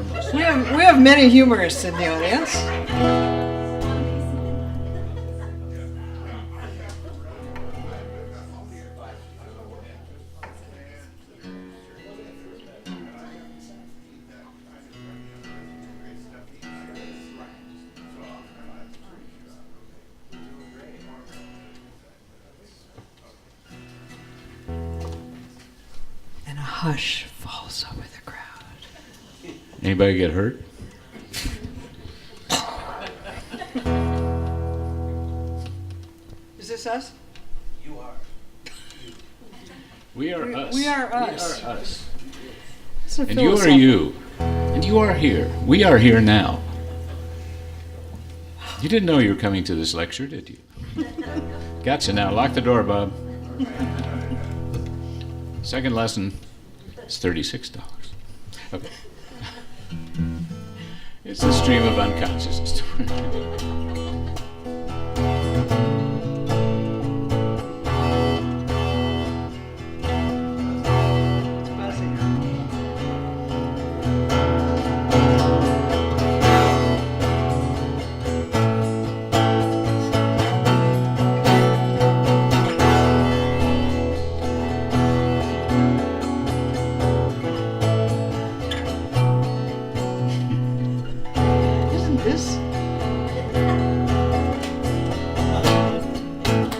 foremost. We have many humorists in the audience. And a hush falls over the crowd. Anybody get hurt? Is this us? You are. We are us. We are us. We are us. It's a And you are philosophical- you. And you are here. We are here now. You didn't know you were coming to this lecture, did you? Gotcha now. Lock the door, Bob. Second lesson is $36. Okay. It's a stream of unconsciousness. It's buzzing. Isn't this?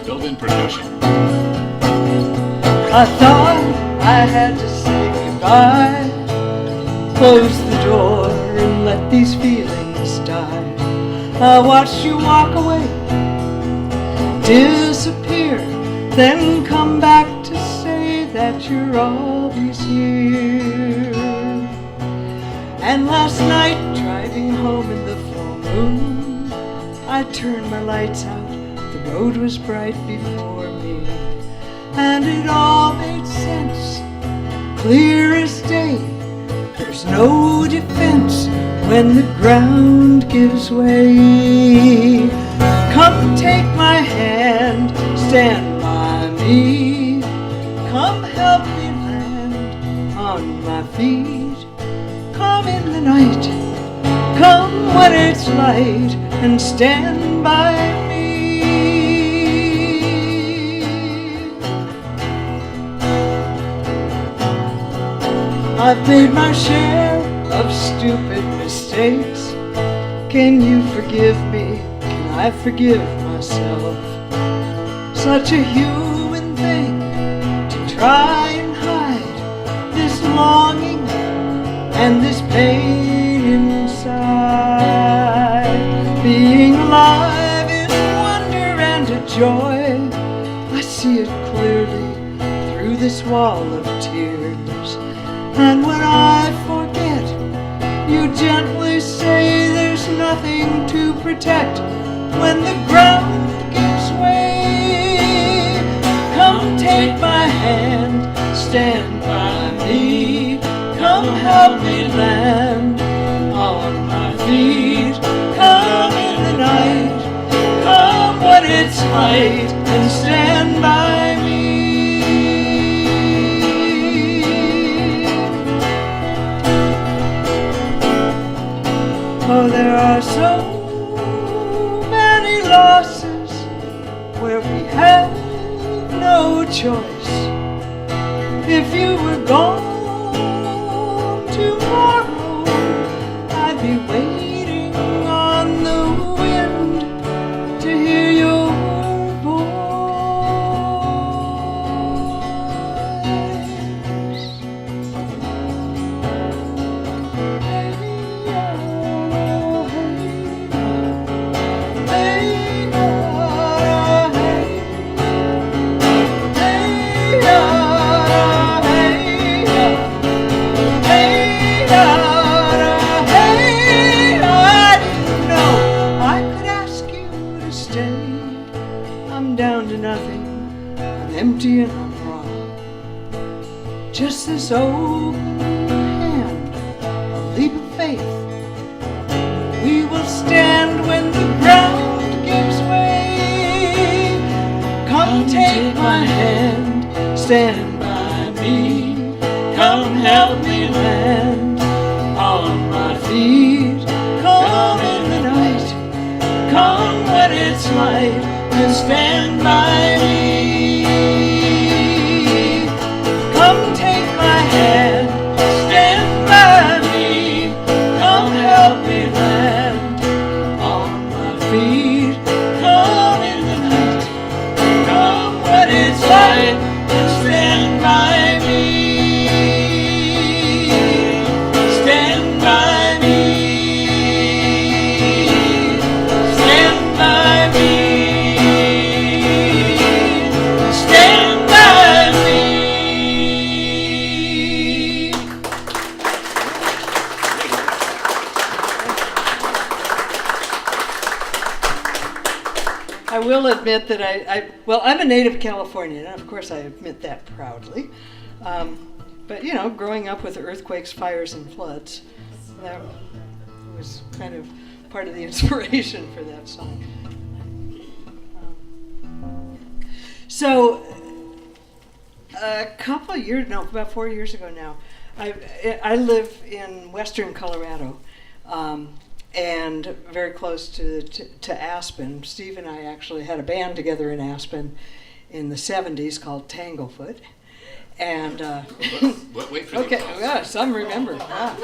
Built-in percussion. I thought I had to say goodbye. Close the door and let these feelings die. I watched you walk away, disappear, then come back to say that you're always here. And last night, driving home in the full moon, I turned my lights out, the road was bright before me, and it all made sense, clear as day. There's no defense when the ground gives way. Come take my hand, stand by me. Come help me land on my feet. Come in the night, come when it's light, and stand by me. I've made my share of stupid mistakes. Can you forgive me? Can I forgive myself? Such a human thing to try and hide this longing and this pain inside. Being alive is a wonder and a joy. I see it clearly through this wall of tears. And when I forget, you gently say there's nothing to protect when the ground gives way. Come take my hand, stand by me. Come help me land on my feet. Come in the night, come when it's light, and stand by me. Oh, there are so many losses where we have no choice. If you were gone tomorrow, I'd be waiting on the wind to hear your voice. Empty and I'm raw. Just this open hand, a leap of faith. We will stand when the ground gives way. Come take my hand, stand by me. Come help me land on my feet. feet. Come in the night, come when it's light, and stand by me. Come take my hand, stand by me. Come help me land on my feet. Come in the night, come when it's light, and stand by me. Stand by me. Stand by me. Stand by me. I will admit that I'm a native Californian, and of course I admit that proudly. But you know, growing up with earthquakes, fires, and floods, that was kind of part of the inspiration for that song. So, a couple of years, no, about 4 years ago now, I live in western Colorado, and very close to Aspen. Steve and I actually had a band together in Aspen in the 70s called Tanglefoot. And Wait for okay, yeah, some remember. Yeah,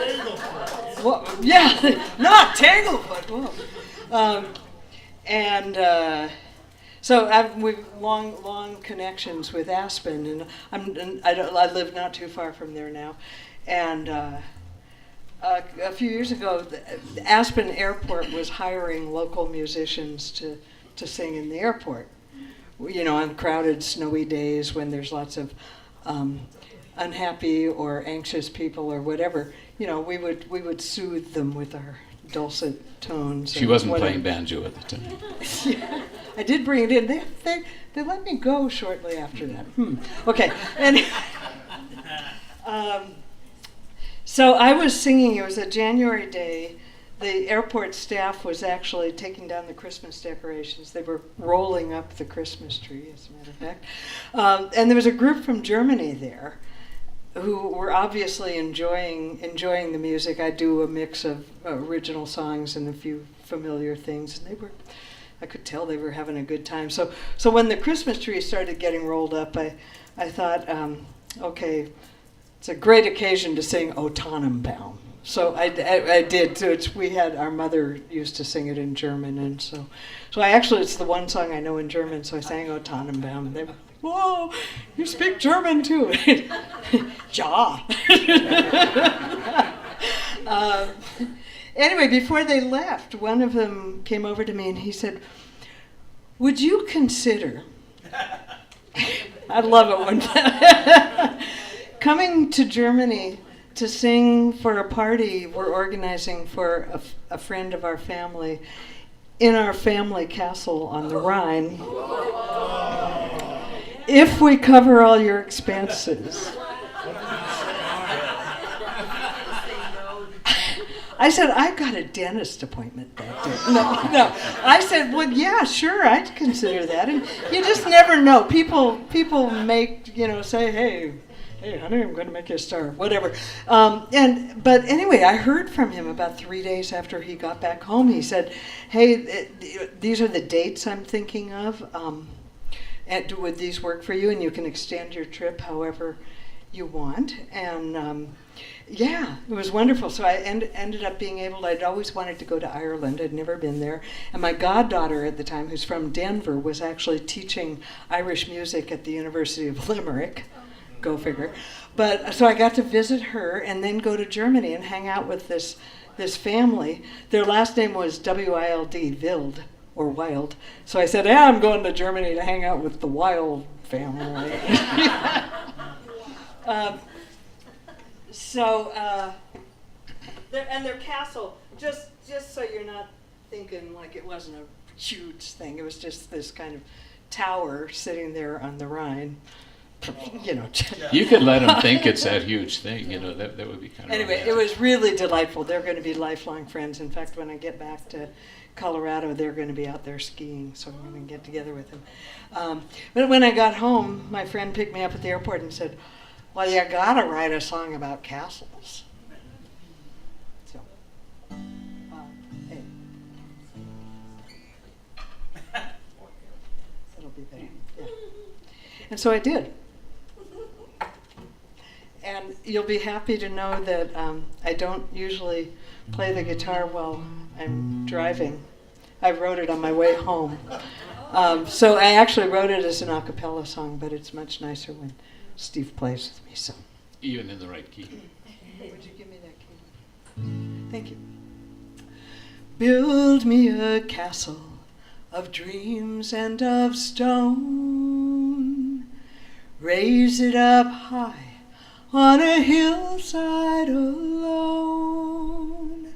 well, yeah, not Tanglefoot. Whoa. So we've long connections with Aspen, and I live not too far from there now. And a few years ago, the Aspen Airport was hiring local musicians to sing in the airport. You know, on crowded, snowy days when there's lots of unhappy or anxious people or whatever, you know, we would soothe them with our dulcet tones. She wasn't playing banjo at the time. Yeah, I did bring it in. They let me go shortly after that. Okay, and so I was singing. It was a January day. The airport staff was actually taking down the Christmas decorations. They were rolling up the Christmas tree, as a matter of fact. And there was a group from Germany there who were obviously enjoying the music. I do a mix of original songs and a few familiar things, and I could tell they were having a good time. So when the Christmas tree started getting rolled up, I thought, okay, it's a great occasion to sing O Tannenbaum. So I did. So our mother used to sing it in German, and so it's the one song I know in German. So I sang O Tannenbaum, and they were, whoa, you speak German too? Ja. Anyway, before they left, one of them came over to me and he said, "Would you consider?" I love it when coming to Germany to sing for a party we're organizing for a friend of our family in our family castle on the Rhine, if we cover all your expenses. I said, I got a dentist appointment that day. No. I said, well, yeah, sure, I'd consider that. And you just never know. People make, say, hey, honey, I'm going to make you a star, whatever. But anyway, I heard from him about 3 days after he got back home. He said, hey, these are the dates I'm thinking of. And would these work for you? And you can extend your trip however you want. And yeah, it was wonderful. So I ended up being able, I'd always wanted to go to Ireland. I'd never been there. And my goddaughter at the time, who's from Denver, was actually teaching Irish music at the University of Limerick. Go figure. But so I got to visit her and then go to Germany and hang out with this family. Their last name was W-I-L-D, Wild, or Wild. So I said, I'm going to Germany to hang out with the Wild family. Their castle, just so you're not thinking like it wasn't a huge thing. It was just this kind of tower sitting there on the Rhine. You could let them think it's that huge thing, that would be kind of Anyway, romantic. It was really delightful. They're going to be lifelong friends. In fact, when I get back to Colorado, they're going to be out there skiing, so I'm going to get together with them. But when I got home, my friend picked me up at the airport and said, well, you got to write a song about castles. So And so I did. And you'll be happy to know that I don't usually play the guitar while I'm driving. I wrote it on my way home. So I actually wrote it as an a cappella song, but it's much nicer when Steve plays with me. So Even in the right key. would you give me that key? Thank you. Build me a castle of dreams and of stone. Raise it up high on a hillside alone.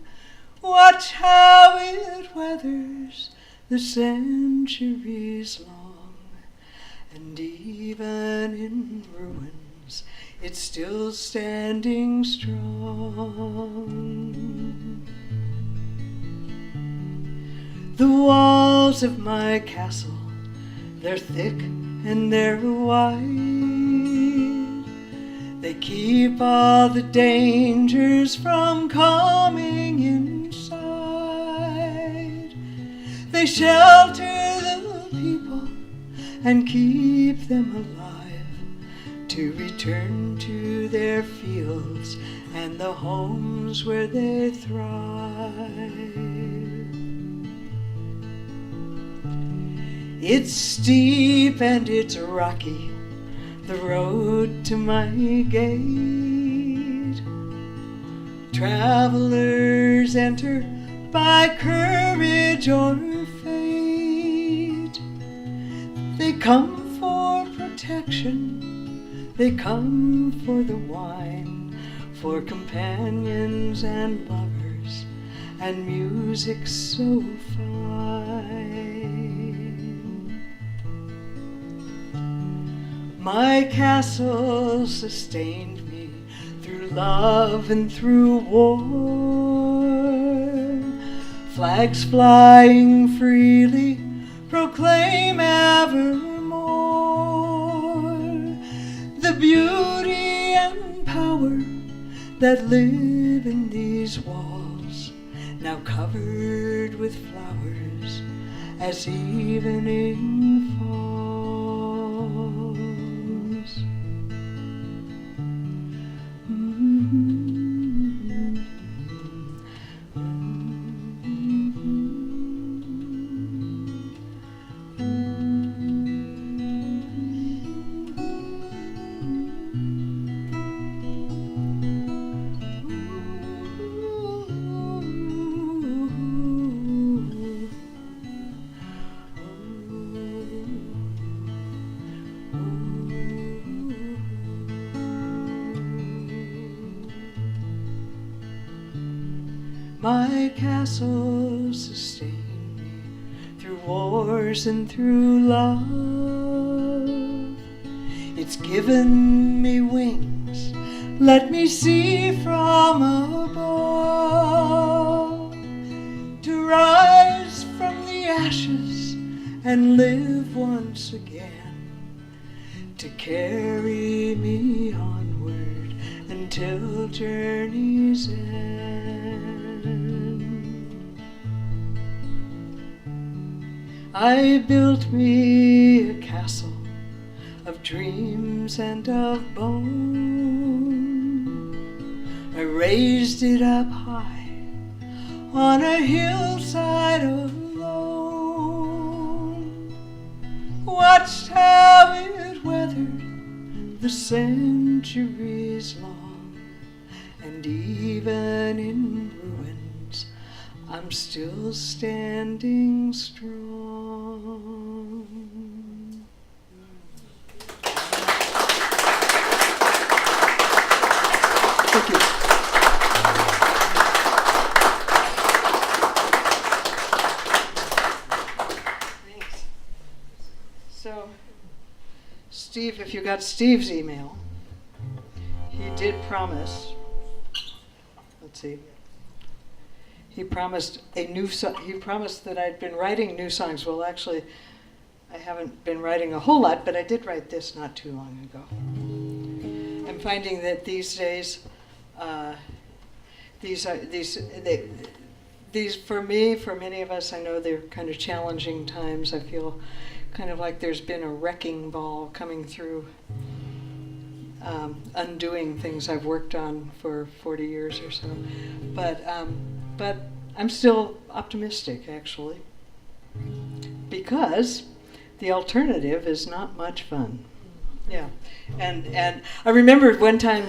Watch how it weathers the centuries long, and even in ruins it's still standing strong. The walls of my castle, they're thick and they're wide. They keep all the dangers from coming inside. They shelter the people and keep them alive to return to their fields and the homes where they thrive. It's steep and it's rocky, the road to my gate. Travelers enter by courage or fate. They come for protection, they come for the wine, for companions and lovers, and music so fine. My castle sustained me through love and through war. Flags flying freely proclaim evermore the beauty and power that live in these walls, now covered with flowers as evening falls. My castle sustained me through wars and through love. It's given me wings, let me see from above, to rise from the ashes and live once again, to carry me onward until journey's end. I built me a castle of dreams and of bone. I raised it up high on a hillside alone. Watched how it weathered the centuries long, and even in ruins I'm still standing strong. Thank you. Thanks. So, Steve, if you got Steve's email, he did promise. Let's see. He promised a new song. He promised that I'd been writing new songs. Well, actually, I haven't been writing a whole lot, but I did write this not too long ago. I'm finding that these days, these for me, for many of us, I know they're kind of challenging times. I feel kind of like there's been a wrecking ball coming through, undoing things I've worked on for 40 years or so. But I'm still optimistic, actually, because the alternative is not much fun. Yeah, and I remember one time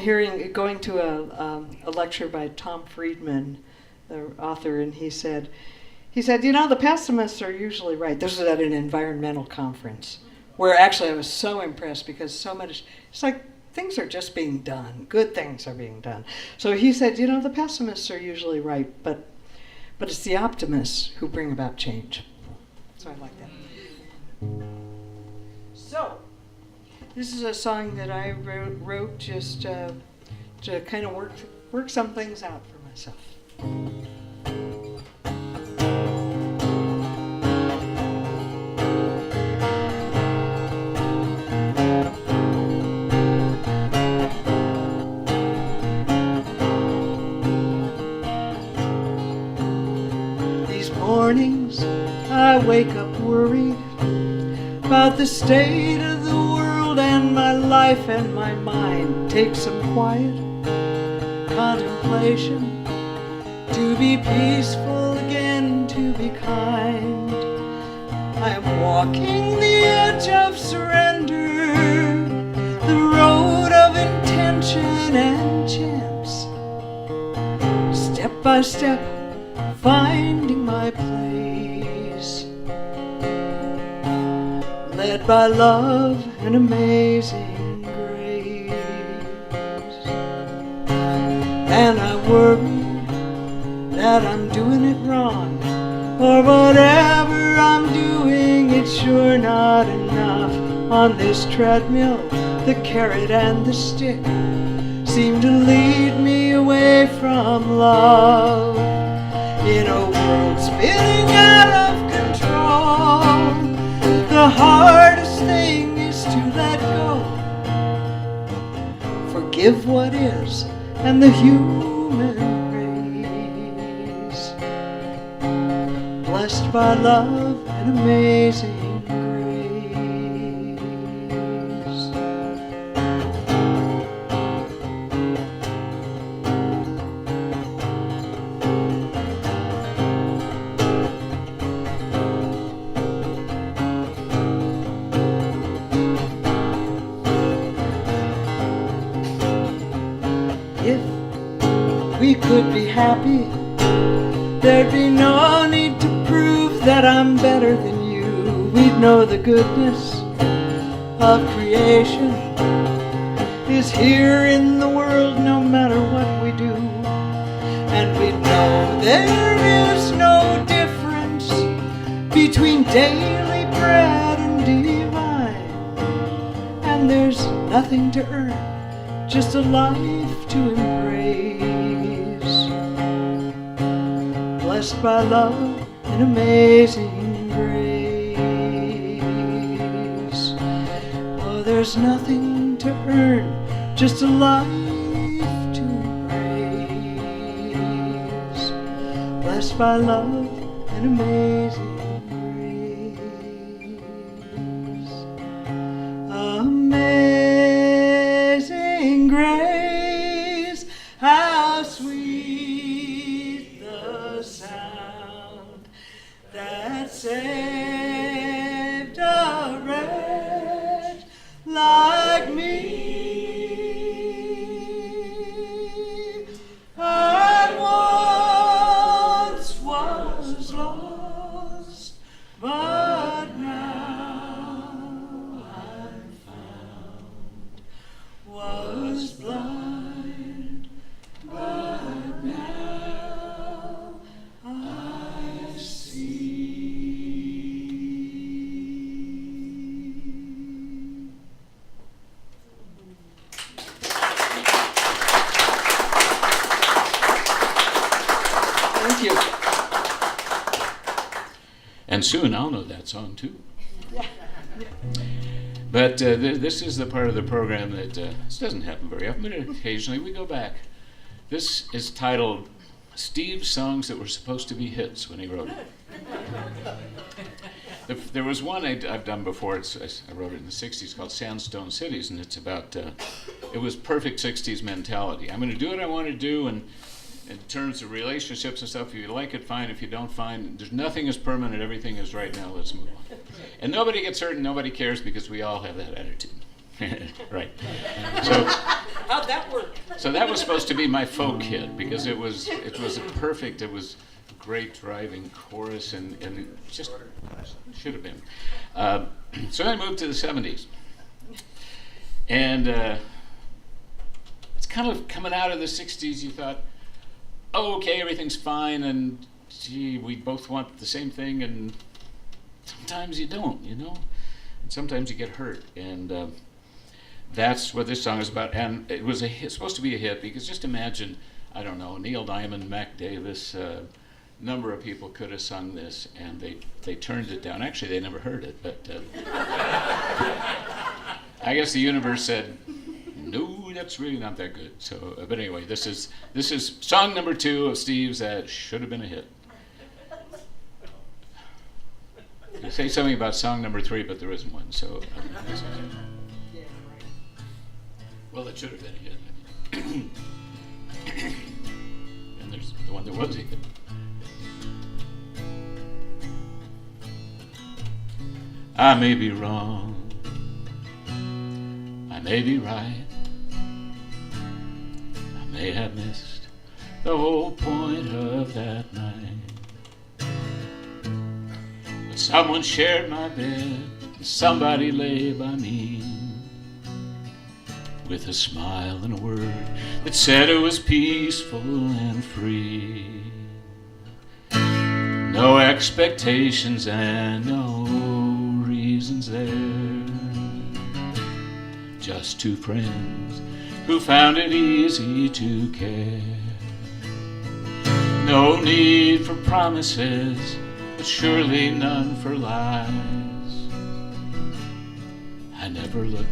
going to a lecture by Tom Friedman, the author, and he said, the pessimists are usually right. This was at an environmental conference, where actually I was so impressed because so much, it's like things are just being done. Good things are being done. So he said, the pessimists are usually right, but it's the optimists who bring about change. So I like that. So, this is a song that I wrote just to kind of work some things out for myself. These mornings I wake up worried about the state of the world, and my life and my mind take some quiet contemplation. To be peaceful again, to be kind, I am walking the edge of surrender, the road of intention and chance, step by step finding my place, led by love and amazing grace. And I worry that I'm doing it wrong, or whatever I'm doing, it's sure not enough. On this treadmill, the carrot and the stick seem to lead me away from love. In a world spinning out of control, the hardest thing is to let go. Forgive what is and the human race, blessed by love and amazing grace. If we could be happy, there'd be no need to prove that I'm better than you. We'd know the goodness of creation is here in the world no matter what we do. And we'd know there is no difference between daily bread and divine. And there's nothing to earn, just a life to embrace, blessed by love and amazing grace. Oh, there's nothing to earn, just a life to embrace, blessed by love and amazing grace. Amazing grace, how sweet the sound that saved a wretch like me. I once was lost, but now I'm found. Was blind, but now I see. Thank you. And soon I'll know that song too. But this is the part of the program that this doesn't happen very often, but occasionally we go back. This is titled Steve's Songs That Were Supposed to Be Hits when he wrote it. There was one I've done before. I wrote it in the 60s called Sandstone Cities, and it's about, it was perfect 60s mentality. I'm going to do what I want to do, and in terms of relationships and stuff, if you like it, fine. If you don't, fine. There's nothing is permanent. Everything is right now. Let's move on. And nobody gets hurt and nobody cares because we all have that attitude. Right. So How'd that work? so that was supposed to be my folk hit because it was a perfect, it was a great driving chorus and it just should have been. So I moved to the 70s. And it's kind of coming out of the 60s, you thought, oh, okay, everything's fine, and gee, we both want the same thing, and sometimes you don't, you know? And sometimes you get hurt, and that's what this song is about. And it was supposed to be a hit, because just imagine, I don't know, Neil Diamond, Mac Davis, number of people could have sung this, and they turned it down. Actually, they never heard it, but I guess the universe said, no, that's really not that good. So, but anyway, this is song number 2 of Steve's that should have been a hit. You say something about song number 3, but there isn't one. So, well, it should have been a hit. And there's the one that was a hit. I may be wrong. I may be right. I may have missed the whole point of that night. But someone shared my bed, and somebody lay by me, with a smile and a word that said it was peaceful and free. No expectations and no reasons there. Just 2 friends who found it easy to care. No need for promises, but surely none for lies. I never looked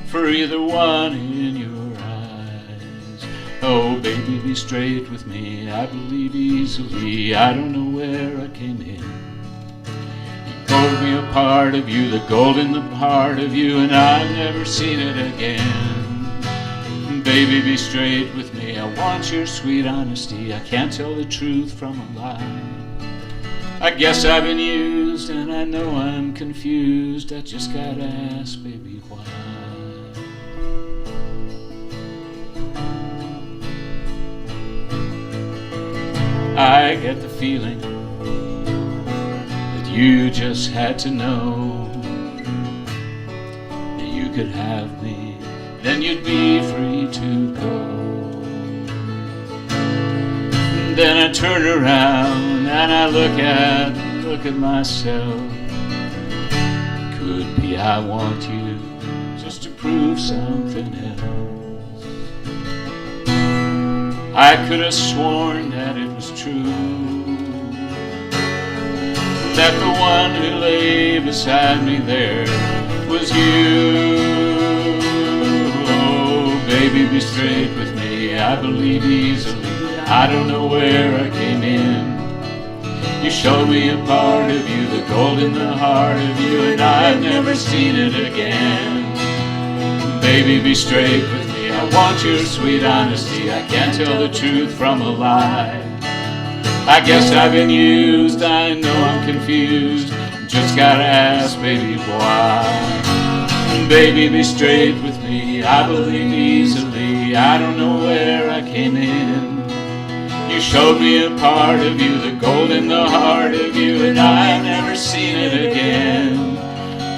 for either one in your eyes. Oh, baby, be straight with me. I believe easily. I don't know where I came in. You told me a part of you, the gold in the heart of you, and I've never seen it again. Baby, be straight with me. I want your sweet honesty. I can't tell the truth from a lie. I guess I've been used, and I know I'm confused. I just gotta ask, baby, why? I get the feeling that you just had to know that you could have me, then you'd be free to go. Then I turn around and I look at myself. Could be I want you just to prove something else. I could have sworn that it was true, that the one who lay beside me there was you. Oh, baby, be straight with me. I believe easily. I don't know where I came in. You showed me a part of you, the gold in the heart of you, and I've never seen it again. Baby, be straight with me. I want your sweet honesty. I can't tell the truth from a lie. I guess I've been used. I know I'm confused. Just gotta ask, baby, why? Baby, be straight with me. I believe easily. I don't know where I came in. You showed me a part of you, the gold in the heart of you, and I've never seen it again.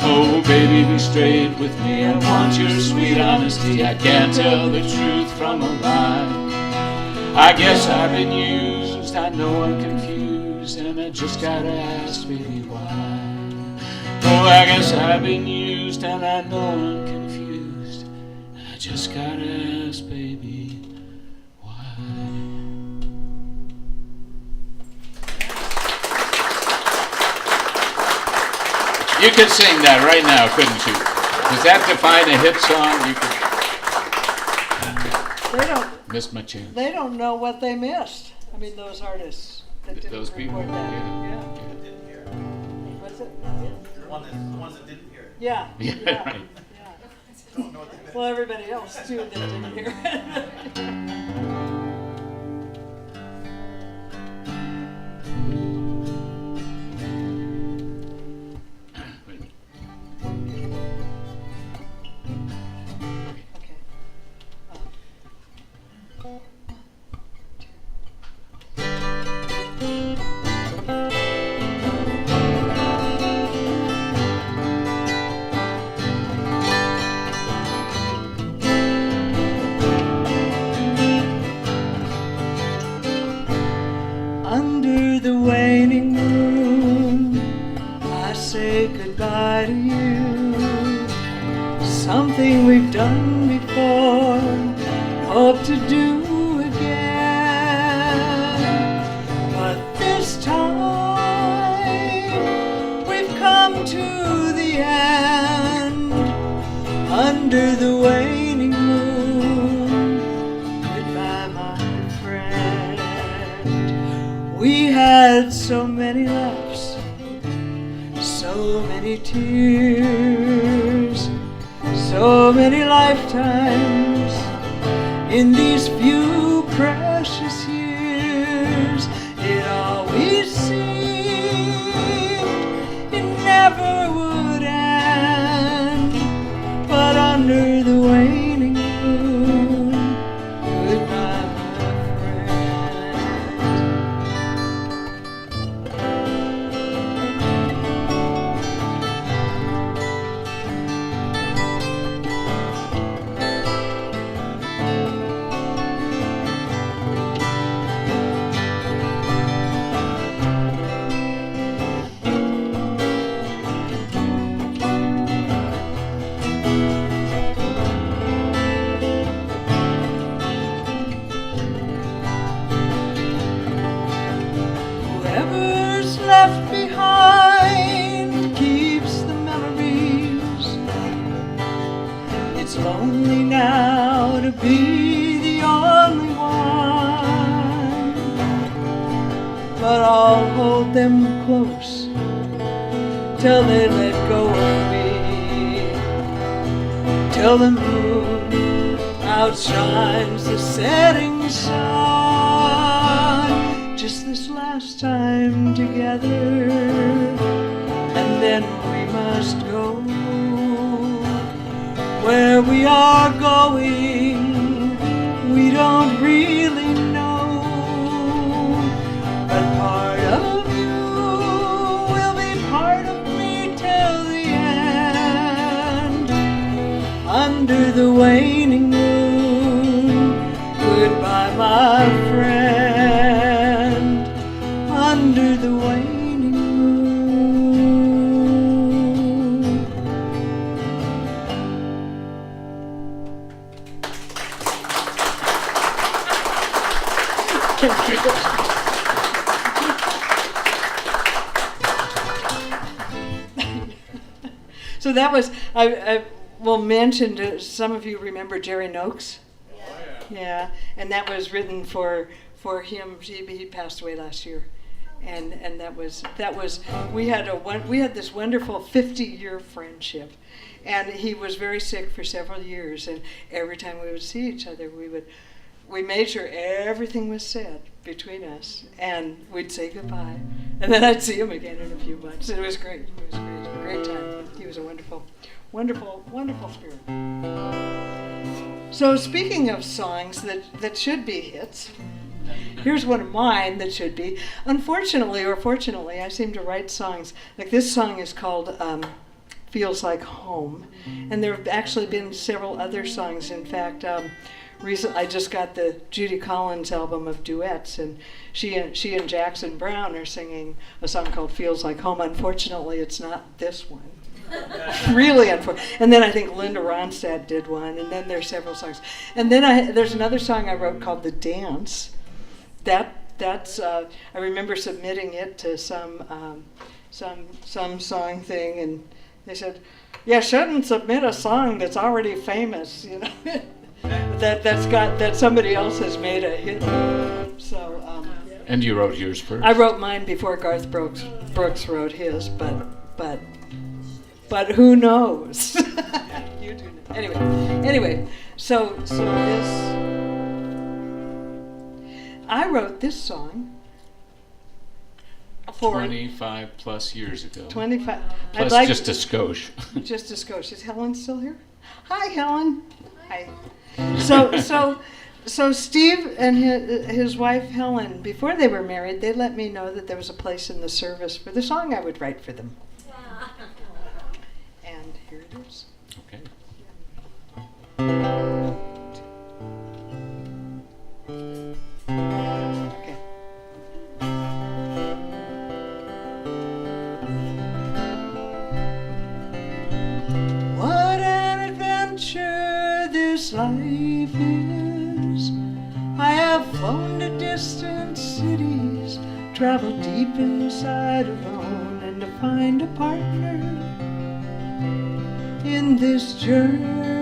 Oh, baby, be straight with me. I want your sweet honesty. I can't tell the truth from a lie. I guess I've been used. I know I'm confused, and I just gotta ask, baby, why? Oh, I guess I've been used, and I know I'm confused, and I just gotta ask, baby, why? You could sing that right now, couldn't you? Does that define a hit song? You could. They don't. Missed my chance. They don't know what they missed. I mean, those artists that didn't Those people. record that. Yeah. Yeah. was it? The ones that didn't hear it. Yeah. Yeah, Yeah. right. Yeah. Don't know what they meant. Well, everybody else too that didn't hear it. Okay. Under the waning moon, I say goodbye to you. Something we've done before, hope to do again. But this time, we've come to the end. Under the waning moon, goodbye, my friend. We had so many laughs, so many tears, so many lifetimes in these few precious years. It always seemed it never would end, but under the waning moon, goodbye, my friend. Whoever's left behind keeps the memories. It's lonely now to be the only one, but I'll hold them close till they let go of me, till the moon outshines the setting sun. Just this last time together, and then we must go. Where we are going, we don't really know, but part of you will be part of me till the end. Under the waning moon, goodbye, my friend. Under the waning moon. So that was, I will mention, some of you remember Jerry Noakes? Yeah, and that was written for him. He passed away last year, and that was we had this wonderful 50-year friendship, and he was very sick for several years, and every time we would see each other, we made sure everything was said between us, and we'd say goodbye, and then I'd see him again in a few months. It was great. It was great. A great time. He was a wonderful, wonderful, wonderful spirit. So speaking of songs that should be hits, here's one of mine that should be. Unfortunately or fortunately, I seem to write songs. Like this song is called Feels Like Home. And there have actually been several other songs. In fact, recently I just got the Judy Collins album of duets, and she and Jackson Browne are singing a song called Feels Like Home. Unfortunately, it's not this one. Really unfortunate. And then I think Linda Ronstadt did one, and then there's several songs. And then there's another song I wrote called The Dance. That's I remember submitting it to some song thing, and they said, "Yeah, shouldn't submit a song that's already famous, you know." that somebody else has made a hit. So. And you wrote yours first? I wrote mine before Garth Brooks wrote his, but but who knows? You do know. Anyway, so this, I wrote this song for 25 plus years ago. 25. Plus just a skosh. Just a skosh. Is Helen still here? Hi, Helen. Hi. So Steve and his wife Helen, before they were married, they let me know that there was a place in the service for the song I would write for them. And here it is. Okay. Okay. What an adventure this life is. I have flown to distant cities, traveled deep inside alone, and to find a partner in this journey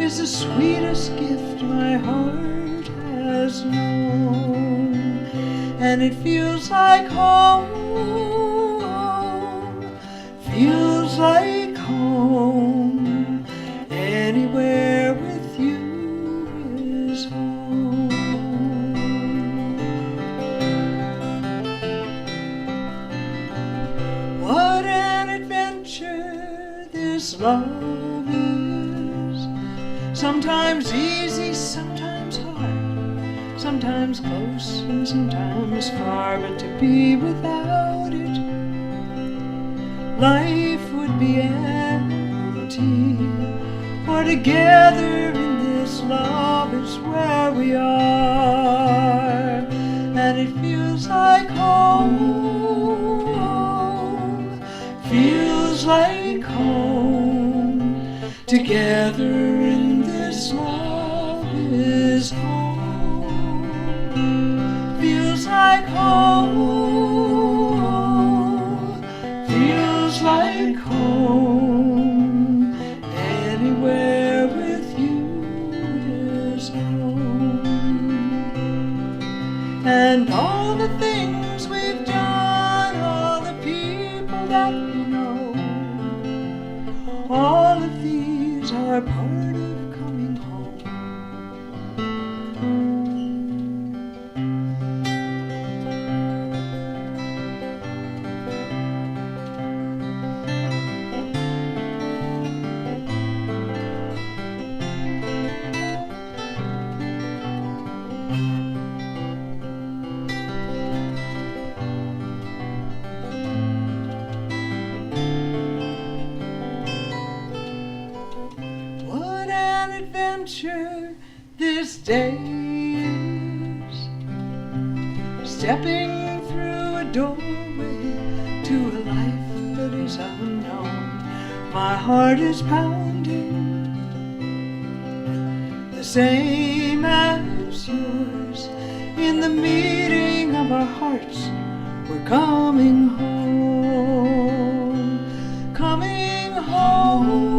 is the sweetest gift my heart has known. And it feels like home, feels like home. Anywhere with you is home. What an adventure this love is. Sometimes easy, sometimes hard, sometimes close and sometimes far. But to be without it, life would be empty. For together in this love is where we are. And it feels like home, feels like home. Together in this love is home. Feels like home, feels like home. Anywhere with you is home. And all the things we've done, all the people that we know, all of these are part of coming home. What an adventure this day is. Stepping through a doorway to a life that is unknown. My heart is pounding, the same as yours. In the meeting of our hearts, we're coming home, coming home.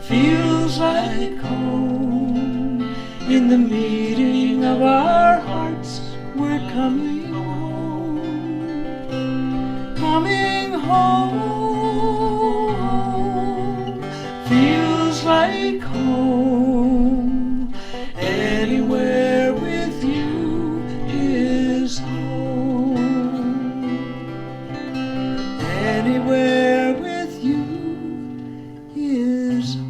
Feels like home. In the meeting of our hearts, we're coming home, coming home. Feels like home. Anywhere with you is home. Anywhere with you is home.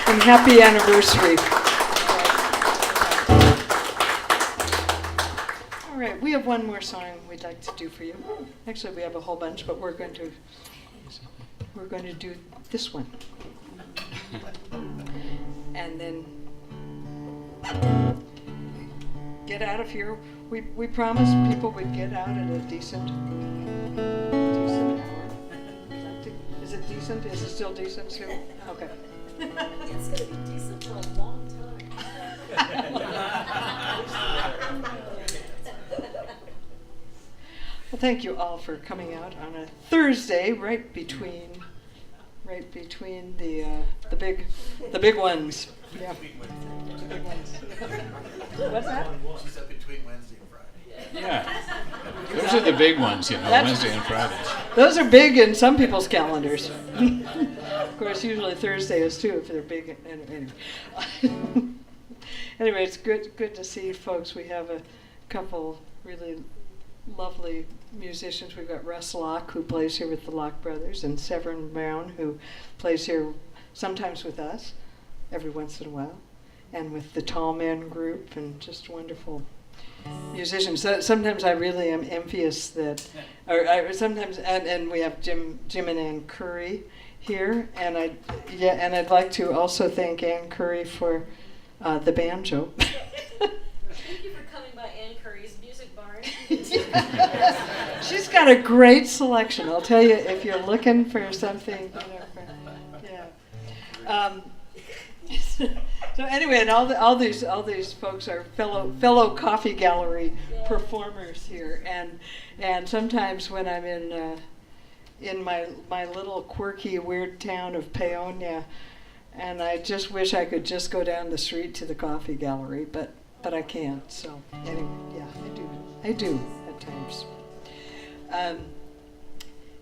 And happy anniversary. All right, we have one more song we'd like to do for you. Actually, we have a whole bunch, but we're going to do this one. And then get out of here. We promised people would get out at a decent hour. Is it decent? Is it still decent, Sue? Okay. It's going to be decent for a long time. thank you all for coming out on a Thursday, right between the big ones. Yeah. The big ones. What's that? She said between Wednesday and Friday. Yeah. Those are the big ones, Wednesday and Fridays. Those are big in some people's calendars. Of course, usually Thursday is too if they're big. Anyway, anyway, it's good to see folks. We have a couple really lovely musicians. We've got Russ Locke, who plays here with the Locke Brothers, and Severin Brown, who plays here sometimes with us, every once in a while, and with the Tall Men group, and just wonderful musicians. So sometimes I really am envious that, sometimes, and we have Jim and Ann Curry here, and I'd like to also thank Ann Curry for the banjo. Thank you for coming by Ann Curry's Music Barn. She's got a great selection. I'll tell you, if you're looking for something, So anyway, and all these folks are fellow coffee gallery performers here, and sometimes when I'm in my little quirky weird town of Paonia, and I just wish I could just go down the street to the coffee gallery, but I can't. So anyway, yeah, I do at times.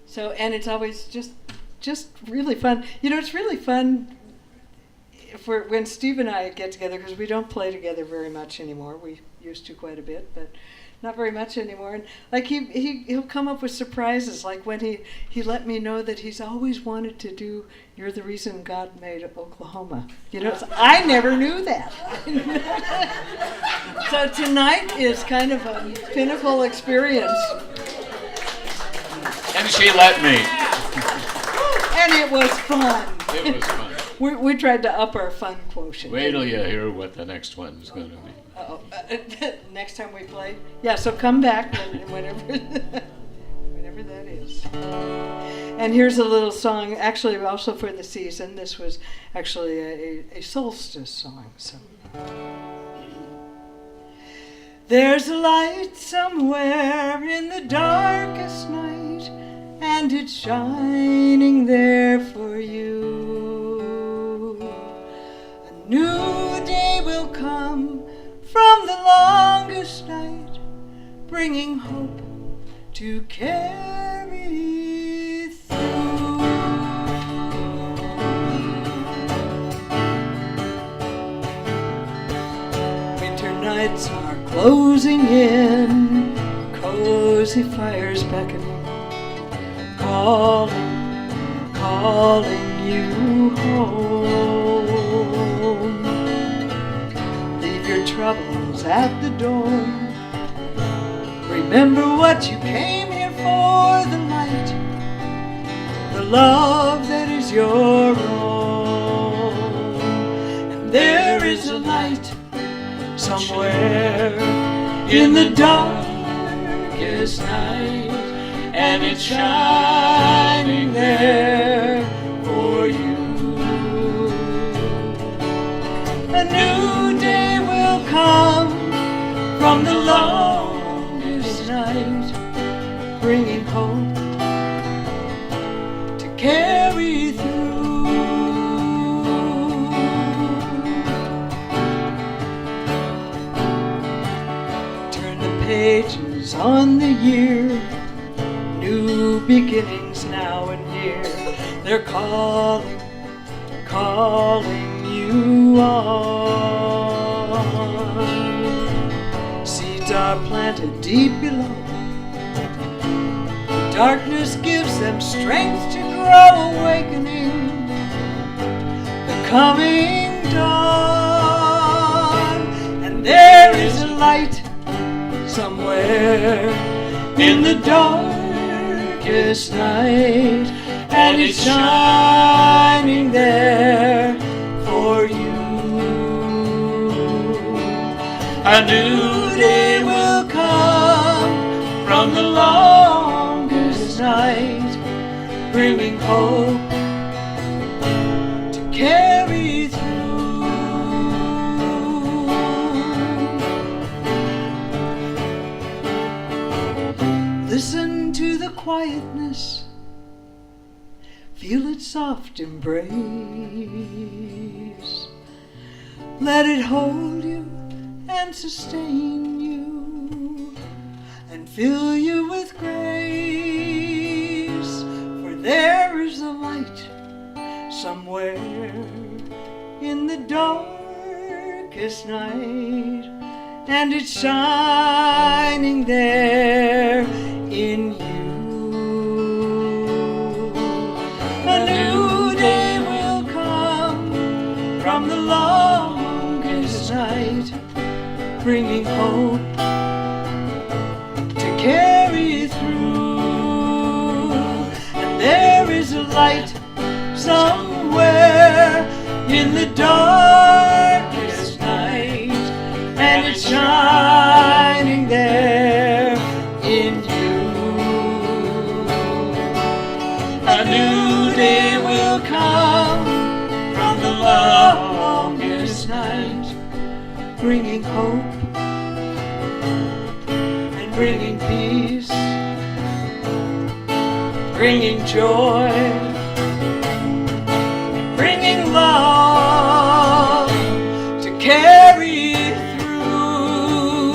So, and it's always just really fun. It's really fun when Steve and I get together, because we don't play together very much anymore. We used to quite a bit, but not very much anymore. And like he'll come up with surprises, like when he let me know that he's always wanted to do "You're the Reason God Made Oklahoma." I never knew that. So tonight is kind of a pinnacle experience. And she let me. And it was fun. It was fun. We tried to up our fun quotient. Wait till you hear what the next one's going to be. Next time we play? Yeah, so come back whenever that is. And here's a little song, actually also for the season. This was actually a solstice song. So. There's a light somewhere in the darkest night, and it's shining there for you. A new day will come from the longest night, bringing hope to carry through. Winter nights are closing in, cozy fires beckoning, calling you home. Leave your troubles at the door. Remember what you came here for, the light, the love that is your own. And there is a light somewhere in the darkest night, and it's shining there for you. A new day will come from the longest night, bringing hope to carry through. Turn the pages on the year, new beginnings now and here. They're calling you on. Seeds are planted deep below. The darkness gives them strength to grow, awakening the coming dawn. And there is a light somewhere in the darkest night, and it's shining there for you. A new day will come from the longest night, bringing hope to carry through. Listen quietness, feel its soft embrace. Let it hold you and sustain you and fill you with grace. For there is a light somewhere in the darkest night, and it's shining there in you. A new day will come from the longest night, bringing hope to carry through. And there is a light somewhere in the darkest night, and it's shining there in you. A new day will come from the longest night, bringing hope and bringing peace, bringing joy, bringing love to carry through,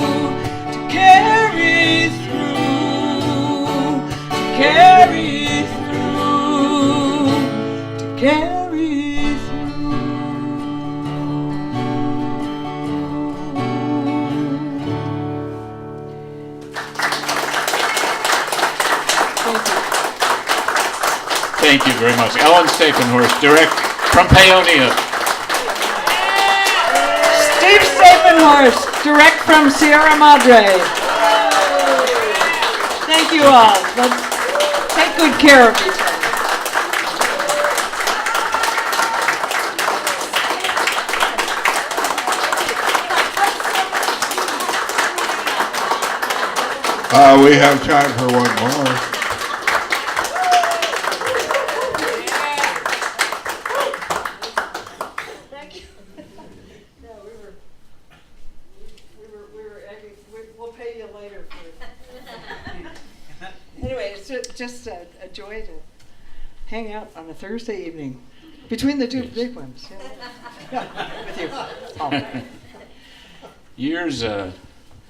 to carry through, to carry through, to carry through. Thank you very much. Ellen&SteveStapenhorst, direct from Paonia. Steve Stapenhorst, direct from Sierra Madre. Thank you all. Let's take good care of each other. We have time for one more. Thank you. No, we'll pay you later for it. Anyway, it's just a joy to hang out on a Thursday evening between the two big ones. Yeah. With you. Oh.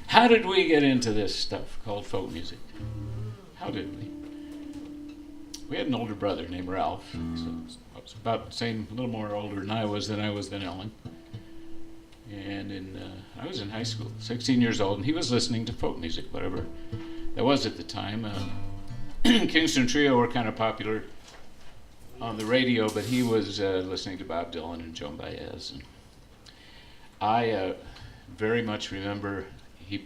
How did we get into this stuff called folk music? How did we? We had an older brother named Ralph, so I was about the same, a little more older than I was than Ellen. And I was in high school, 16 years old, and he was listening to folk music, whatever that was at the time. Kingston Trio were kind of popular on the radio, but he was listening to Bob Dylan and Joan Baez. And I very much remember he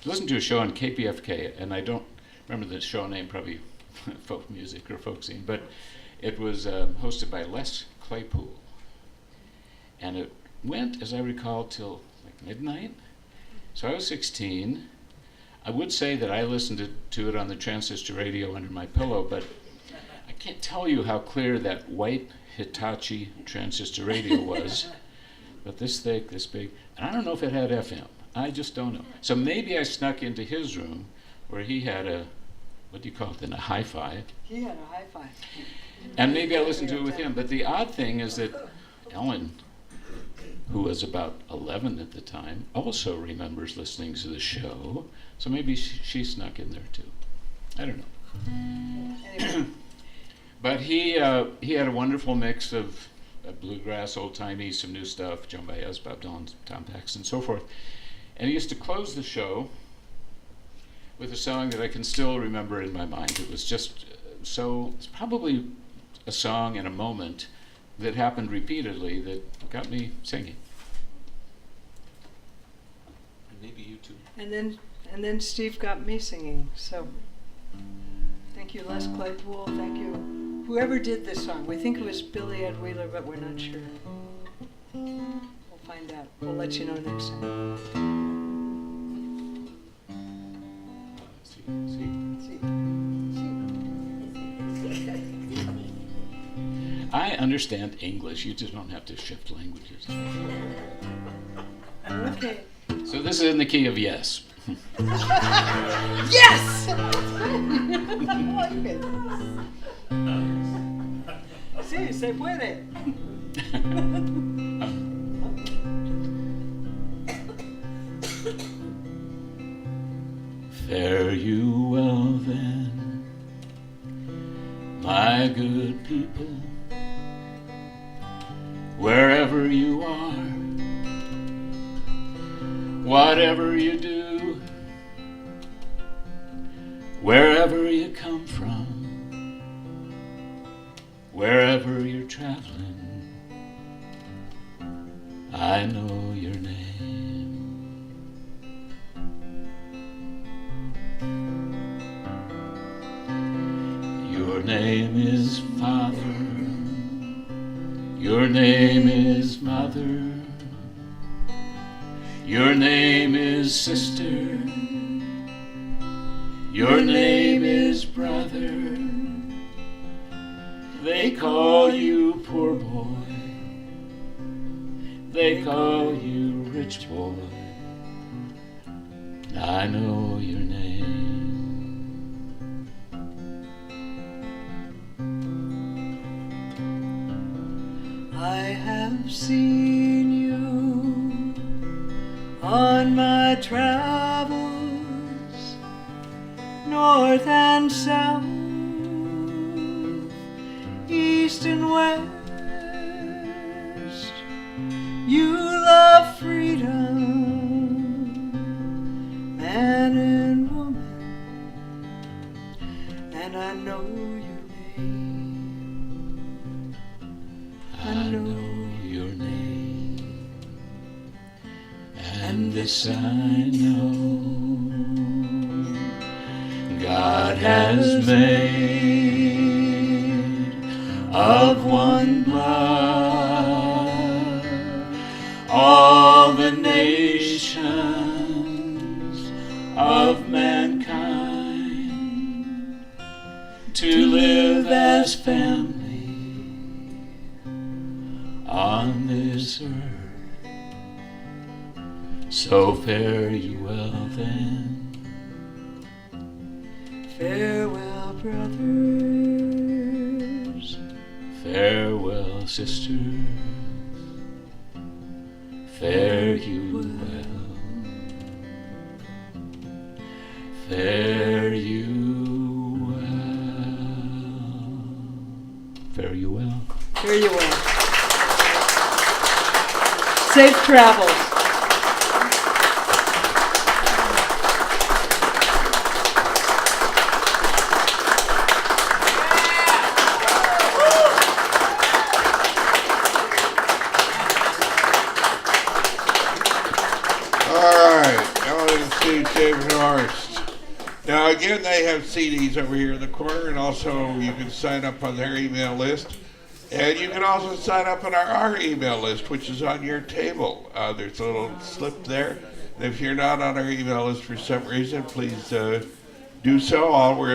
listened to a show on KPFK, and I don't remember the show name, probably folk music or folk scene, but it was hosted by Les Claypool. And it went, as I recall, till like midnight. So I was 16. I would say that I listened to it on the transistor radio under my pillow, but I can't tell you how clear that white Hitachi transistor radio was, but this thick, this big. And I don't know if it had FM. I just don't know. So maybe I snuck into his room where he had what do you call it then, a hi-fi. He had a hi-fi. And maybe I listened to it with him. But the odd thing is that Ellen, who was about 11 at the time, also remembers listening to the show. So maybe she snuck in there too. I don't know. Anyway. But he had a wonderful mix of bluegrass, old-timey, some new stuff, Joan Baez, Bob Dylan, Tom Paxton, and so forth. And he used to close the show with a song that I can still remember in my mind. It was just it's probably a song and a moment that happened repeatedly that got me singing. And maybe you too. And then Steve got me singing. So thank you, Les Claypool. Thank you, whoever did this song. We think it was Billy Ed Wheeler, but we're not sure. We'll find out. We'll let you know next time. I understand English. You just don't have to shift languages. Okay. So this is in the key of yes. Yes! Sí, se puede. Fare you well then, my good people, wherever you are, whatever you do, wherever you come from, wherever you're traveling, I know your name. Your name is Father, your name is Mother, your name is Sister, your name is Brother. They call you poor boy, they call you rich boy. I know your name. I have seen you on my travels, north and south, east and west. You love freedom, man and woman, and I know your name. I know your name, and this I know, God has made of one blood all the nations of mankind to live as family on this earth. So fare you well then, Farewell, brothers. farewell sisters, fare you well, fare you well, fare you well. Here you are. Safe travels. Ellen and Steve Stapenhorst. Now again, they have CDs over here in the corner, and also you can sign up on their email list. And you can also sign up on our email list, which is on your table. There's a little slip there. And if you're not on our email list for some reason, please do so. All we're